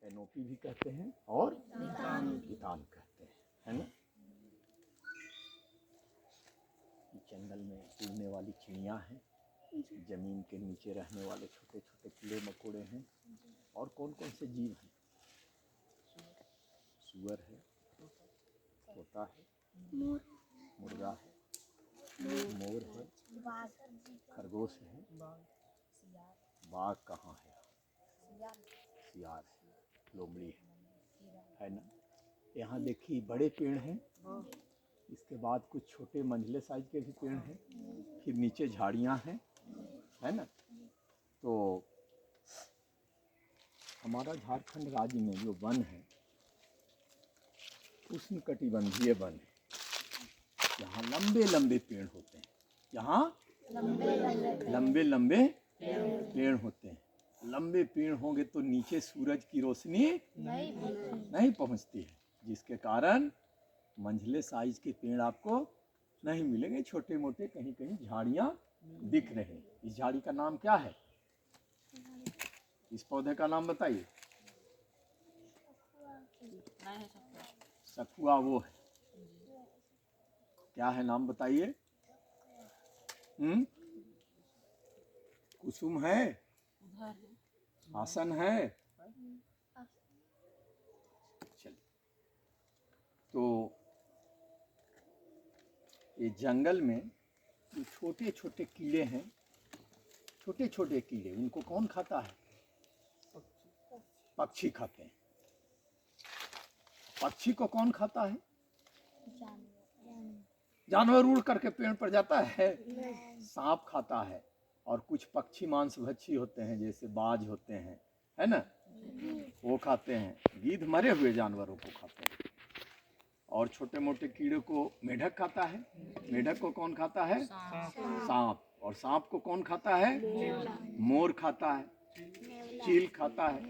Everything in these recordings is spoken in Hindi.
कैनोपी भी कहते हैं और वितान कहते हैं, है ना। जंगल में उड़ने वाली चिड़ियाँ हैं, जमीन के नीचे रहने वाले छोटे छोटे कीड़े मकोड़े हैं। और कौन कौन से जीव हैं? सुअर है, तोता है, मुर्गा है, मोर है, खरगोश है, बाघ कहाँ है? सियार है, लोमड़ी है ना। यहाँ देखिए बड़े पेड़ हैं, इसके बाद कुछ छोटे मंझले साइज के भी पेड़ हैं, फिर नीचे झाड़ियाँ हैं, है ना। तो हमारा झारखंड राज्य में जो वन है उष्णकटिबंधीय वन है। यहाँ लंबे लंबे पेड़ होते हैं, यहाँ लंबे लंबे पेड़ होते हैं। लंबे पेड़ होंगे तो नीचे सूरज की रोशनी नहीं पहुँचती है, जिसके कारण मंझले साइज के पेड़ आपको नहीं मिलेंगे। छोटे मोटे कहीं कहीं झाड़ियाँ दिख रहे हैं। इस झाड़ी का नाम क्या है? इस पौधे का नाम बताइए। सखुआ वो है, क्या है नाम बताइए? कुसुम है, आसन है। चलिए, तो ये जंगल में जो छोटे छोटे कीड़े हैं, छोटे छोटे कीड़े, उनको कौन खाता है? पक्षी खाते हैं। पक्षी को कौन खाता है? जानवर उड़ करके पेड़ पर जाता है, सांप खाता है। और कुछ पक्षी मांसभक्षी होते हैं, जैसे बाज होते हैं, है ना, वो खाते हैं। गीध मरे हुए जानवरों को खाते हैं। और छोटे मोटे कीड़े को मेढक खाता है। मेढक को कौन खाता है? सांप। और सांप को कौन खाता है? मोर खाता है, चील खाता है,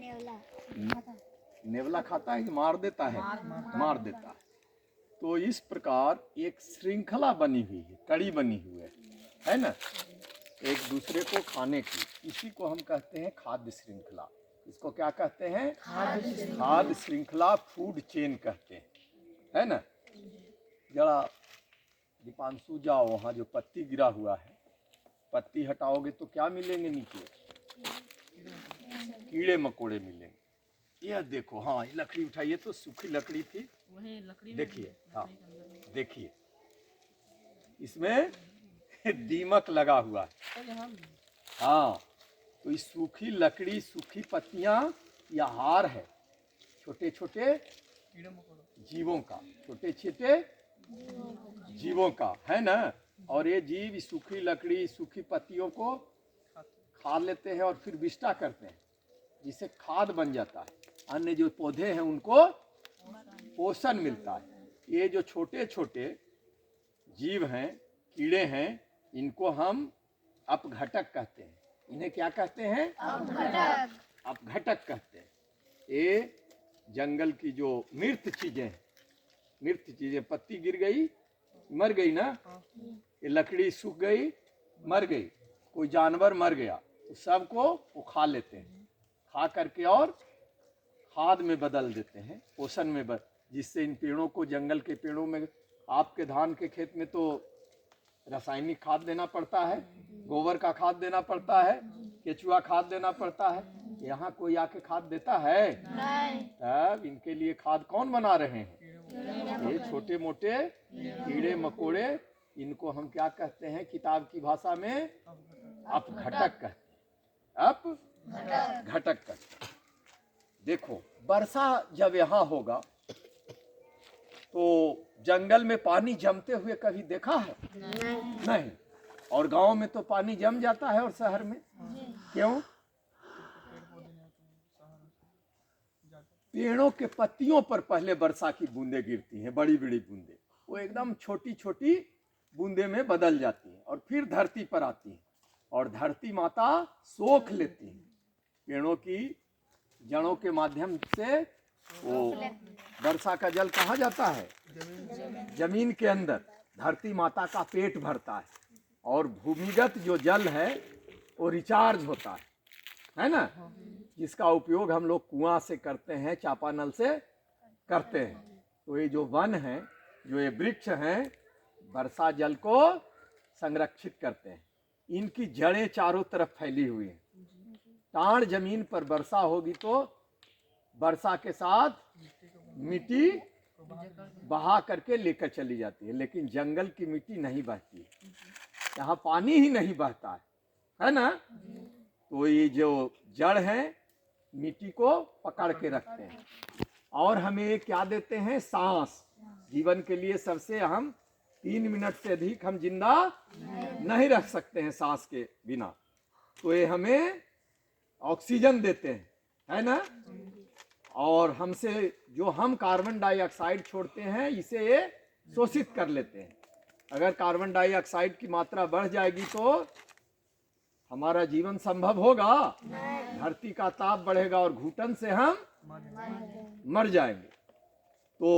नेवला खाता है कि मार देता है? मार देता है। तो इस प्रकार एक श्रृंखला बनी हुई है, कड़ी बनी हुई है ना, एक दूसरे को खाने की। इसी को हम कहते हैं खाद्य श्रृंखला। इसको क्या कहते हैं? खाद्य श्रृंखला, फूड चेन कहते हैं, है ना। जरा दीपांशु जाओ, वहाँ जो पत्ती गिरा हुआ है, पत्ती हटाओगे तो क्या मिलेंगे नीचे? कीड़े मकोड़े मिलेंगे। यह देखो, हाँ ये लकड़ी उठाइए तो सूखी लकड़ी थी, देखिए, हाँ देखिए इसमें दीमक लगा हुआ है। हाँ, तो इस सूखी लकड़ी, सूखी पत्तियां या हार है छोटे छोटे जीवों का, छोटे छोटे जीवों का, है ना। और ये जीव इस सूखी लकड़ी, सूखी पत्तियों को खा लेते हैं और फिर विष्टा करते हैं, जिससे खाद बन जाता है। अन्य जो पौधे हैं उनको पोषण मिलता है। ये जो छोटे छोटे जीव हैं, कीड़े हैं, इनको हम अपघटक कहते हैं। इन्हें क्या कहते हैं? अपघटक कहते हैं। ये जंगल की जो मृत चीजें, पत्ती गिर गई, मर गई ना, ये लकड़ी सूख गई, मर गई, कोई जानवर मर गया, तो सबको वो खा लेते हैं। खा करके और खाद में बदल देते हैं, पोषण में जिससे इन पेड़ों को, जंगल के पेड़ों में, आपके धान के खेत में तो रासायनिक खाद देना पड़ता है, गोबर का खाद देना पड़ता है, केचुआ खाद देना पड़ता है। यहाँ कोई आके खाद देता है? नहीं। तब इनके लिए खाद कौन बना रहे हैं? ये छोटे मोटे कीड़े मकोड़े। इनको हम क्या कहते हैं किताब की भाषा में? अपघटक कहते हैं। अपघटक कहते हैं। देखो, वर्षा जब यहाँ होगा तो जंगल में पानी जमते हुए कभी देखा है? नहीं। और गांव में तो पानी जम जाता है, और शहर में क्यों? पेड़ों के पत्तियों पर पहले वर्षा की बूंदें गिरती हैं, बड़ी बड़ी बूंदें, वो एकदम छोटी छोटी बूंदे में बदल जाती हैं और फिर धरती पर आती हैं, और धरती माता सोख लेती है। पेड़ों की जड़ों के माध्यम से वो वर्षा का जल कहाँ जाता है? जमीन के अंदर। धरती माता का पेट भरता है, और भूमिगत जो जल है वो रिचार्ज होता है ना। जिसका उपयोग हम लोग कुआं से करते हैं, चापानल से करते हैं। तो ये जो वन है, जो ये वृक्ष हैं, वर्षा जल को संरक्षित करते हैं। इनकी जड़ें चारों तरफ फैली हुई हैं। टाण जमीन पर वर्षा होगी तो वर्षा के साथ मिट्टी बहा करके लेकर चली जाती है, लेकिन जंगल की मिट्टी नहीं बहती है, यहाँ पानी ही नहीं बहता है ना। तो ये जो जड़ है मिट्टी को पकड़ के रखते हैं और हमें क्या देते हैं, सांस। जीवन के लिए सबसे अहम, 3 मिनट से अधिक हम जिंदा नहीं रह सकते हैं सांस के बिना। तो ये हमें ऑक्सीजन देते हैं, है ना। और हमसे जो हम कार्बन डाइऑक्साइड छोड़ते हैं, इसे ये शोषित कर लेते हैं। अगर कार्बन डाइऑक्साइड की मात्रा बढ़ जाएगी तो हमारा जीवन संभव होगा? धरती का ताप बढ़ेगा और घुटन से हम मर जाएंगे। तो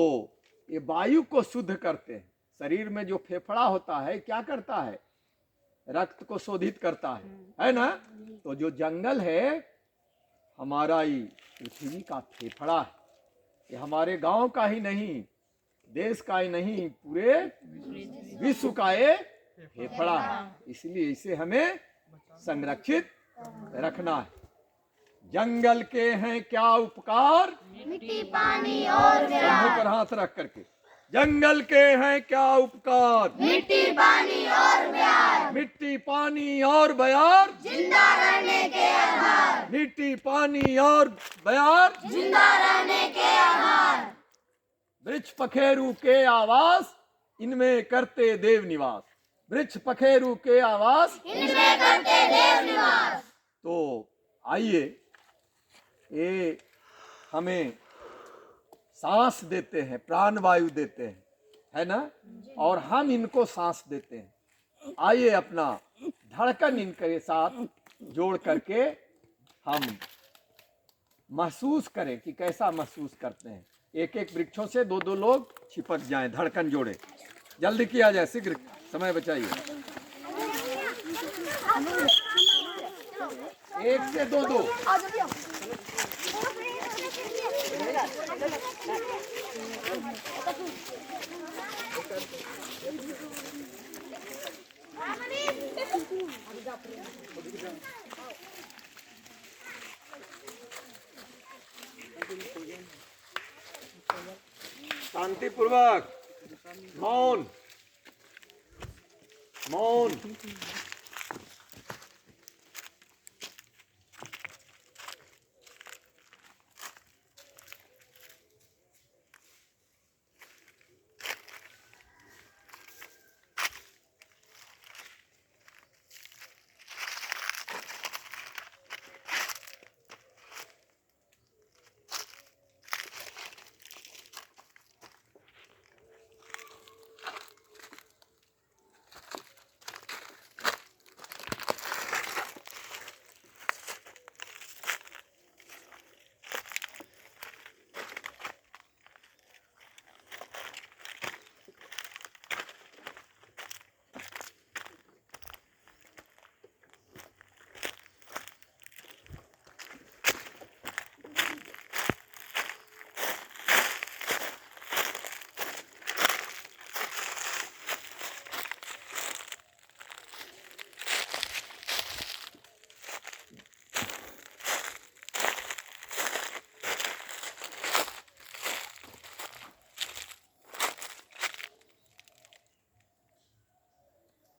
ये वायु को शुद्ध करते हैं। शरीर में जो फेफड़ा होता है क्या करता है, रक्त को शोधित करता है ना। तो जो जंगल है हमारा ही पृथ्वी का फेफड़ा है। ये हमारे गांव का ही नहीं, देश का ही नहीं, पूरे विश्व का ये फेफड़ा है। इसलिए इसे हमें संरक्षित रखना है। जंगल के हैं क्या उपकार, मिट्टी पानी और कंधों पर हाथ रख करके। जंगल के हैं क्या उपकार, मिट्टी पानी और प्यार, मिट्टी पानी और बयार, जिंदा रहने के आधार, मिट्टी पानी और बयार, जिंदा रहने के आधार। वृक्ष पखेरु के आवास, इनमें करते देव निवास। वृक्ष पखेरु के आवास, इनमें करते देव निवास। तो आइए, ये हमें सांस देते हैं, प्राण वायु देते हैं, है ना। और हम इनको सांस देते हैं। आइए अपना धड़कन इनके साथ जोड़ करके हम महसूस करें कि कैसा महसूस करते हैं। एक एक वृक्षों से 2-2 लोग चिपक जाएं, धड़कन जोड़े। जल्दी किया जाए, शीघ्र, समय बचाइए। 1 से 2-2। शांतिपूर्वक, मौन मौन।